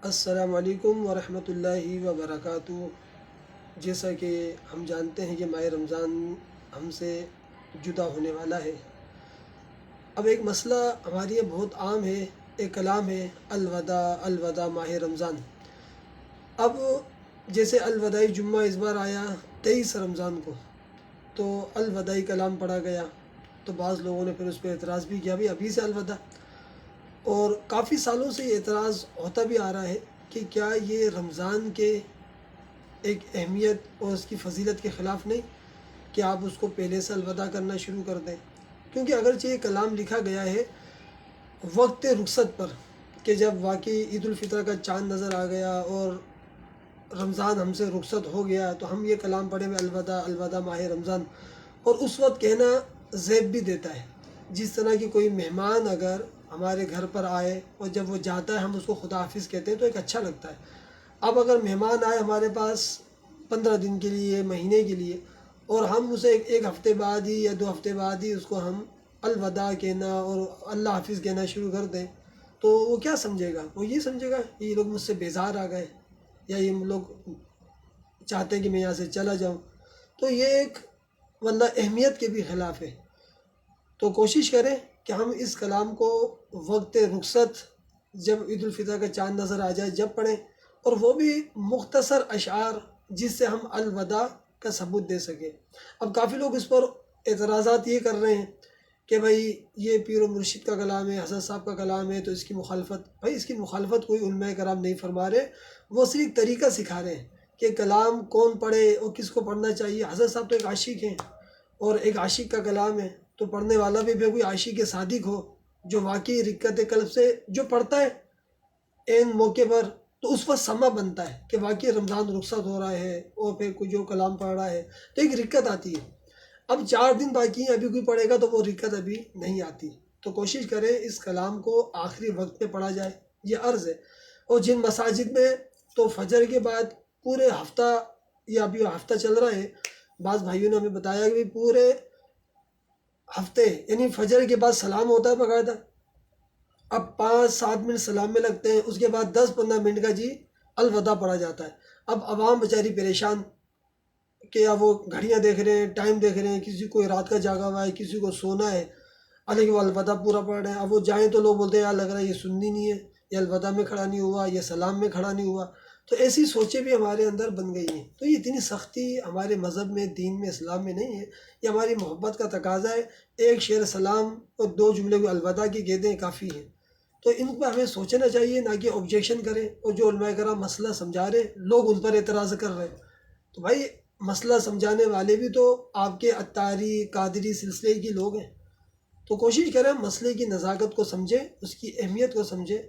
السلام علیکم ورحمۃ اللہ وبرکاتہ۔ جیسا کہ ہم جانتے ہیں کہ ماہ رمضان ہم سے جدا ہونے والا ہے۔ اب ایک مسئلہ ہمارے یہ بہت عام ہے، ایک کلام ہے الوداع الوداع ماہ رمضان۔ اب جیسے الوداعی جمعہ اس بار آیا 23 رمضان کو، تو الوداعی کلام پڑھا گیا، تو بعض لوگوں نے پھر اس پہ اعتراض بھی کیا، ابھی سے الوداع۔ اور کافی سالوں سے یہ اعتراض ہوتا بھی آ رہا ہے کہ کیا یہ رمضان کے ایک اہمیت اور اس کی فضیلت کے خلاف نہیں کہ آپ اس کو پہلے سے الوداع کرنا شروع کر دیں؟ کیونکہ اگرچہ یہ کلام لکھا گیا ہے وقت رخصت پر، کہ جب واقعی عید الفطر کا چاند نظر آ گیا اور رمضان ہم سے رخصت ہو گیا، تو ہم یہ کلام پڑھیں گے الوداع الوداع ماہ رمضان۔ اور اس وقت کہنا زیب بھی دیتا ہے، جس طرح کہ کوئی مہمان اگر ہمارے گھر پر آئے اور جب وہ جاتا ہے ہم اس کو خدا حافظ کہتے ہیں تو ایک اچھا لگتا ہے۔ اب اگر مہمان آئے ہمارے پاس 15 دن کے لیے، مہینے کے لیے، اور ہم اسے ایک ہفتے بعد ہی یا 2 ہفتے بعد ہی اس کو ہم الوداع کہنا اور اللہ حافظ کہنا شروع کر دیں، تو وہ کیا سمجھے گا؟ وہ یہ سمجھے گا کہ یہ لوگ مجھ سے بیزار آ گئے، یا یہ لوگ چاہتے ہیں کہ میں یہاں سے چلا جاؤں۔ تو یہ ایک واللہ اہمیت کے بھی خلاف ہے۔ تو کوشش کریں کہ ہم اس کلام کو وقت رخصت، جب عید الفطر کا چاند نظر آ جائے جب پڑھیں، اور وہ بھی مختصر اشعار جس سے ہم الوداع کا ثبوت دے سکیں۔ اب کافی لوگ اس پر اعتراضات یہ کر رہے ہیں کہ بھائی یہ پیر و مرشد کا کلام ہے، حضرت صاحب کا کلام ہے، تو اس کی مخالفت۔ بھائی اس کی مخالفت کوئی علماء کرام نہیں فرما رہے، وہ صرف ایک طریقہ سکھا رہے ہیں کہ کلام کون پڑھے اور کس کو پڑھنا چاہیے۔ حضرت صاحب تو ایک عاشق ہیں، اور ایک عاشق کا کلام ہے، تو پڑھنے والا بھی کوئی عاشق صادق ہو جو واقعی رقت قلب سے جو پڑھتا ہے عین موقع پر، تو اس وقت سما بنتا ہے کہ واقعی رمضان رخصت ہو رہا ہے، اور پھر کوئی جو کلام پڑھ رہا ہے تو ایک رقت آتی ہے۔ اب 4 دن باقی ہیں، ابھی کوئی پڑھے گا تو وہ رقت ابھی نہیں آتی۔ تو کوشش کریں اس کلام کو آخری وقت پہ پڑھا جائے، یہ عرض ہے۔ اور جن مساجد میں تو فجر کے بعد پورے ہفتہ، یا ابھی ہفتہ چل رہا ہے، بعض بھائیوں نے ہمیں بتایا کہ پورے ہفتے یعنی فجر کے بعد سلام ہوتا ہے باقاعدہ، اب 5-7 منٹ سلام میں لگتے ہیں، اس کے بعد 10-15 منٹ کا الوداع پڑھا جاتا ہے۔ اب عوام بیچاری پریشان کہ اب وہ گھڑیاں دیکھ رہے ہیں، ٹائم دیکھ رہے ہیں، کسی کو رات کا جاگا ہوا ہے، کسی کو سونا ہے، حالانکہ وہ الوداع پورا پڑھ رہے ہیں۔ اب وہ جائیں تو لوگ بولتے ہیں یار لگ رہا ہے یہ سننی نہیں ہے، یہ الوداع میں کھڑا نہیں ہوا، یہ سلام میں کھڑا نہیں ہوا۔ تو ایسی سوچیں بھی ہمارے اندر بن گئی ہیں۔ تو یہ اتنی سختی ہمارے مذہب میں، دین میں، اسلام میں نہیں ہے، یہ ہماری محبت کا تقاضا ہے۔ ایک شعر سلام اور 2 جملے کو الوداع کی کہہ دیں کافی ہیں۔ تو ان پہ ہمیں سوچنا چاہیے، نہ کہ آبجیکشن کریں، اور جو علماء کرام مسئلہ سمجھا رہے ہیں لوگ ان پر اعتراض کر رہے ہیں۔ تو بھائی مسئلہ سمجھانے والے بھی تو آپ کے عطاری قادری سلسلے کی لوگ ہیں، تو کوشش کریں مسئلے کی نزاکت کو سمجھیں، اس کی اہمیت کو سمجھیں،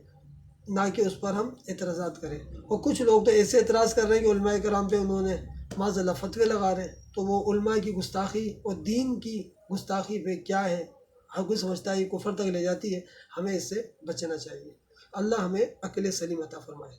نہ کہ اس پر ہم اعتراضات کریں۔ اور کچھ لوگ تو ایسے اعتراض کر رہے ہیں کہ علماء کرام پہ انہوں نے معاذاللہ فتوے لگا رہے ہیں، تو وہ علماء کی گستاخی اور دین کی گستاخی پہ کیا ہے، ہر کوئی سمجھتا ہے یہ کفر تک لے جاتی ہے، ہمیں اس سے بچنا چاہیے۔ اللہ ہمیں عقل سلیم عطا فرمائے۔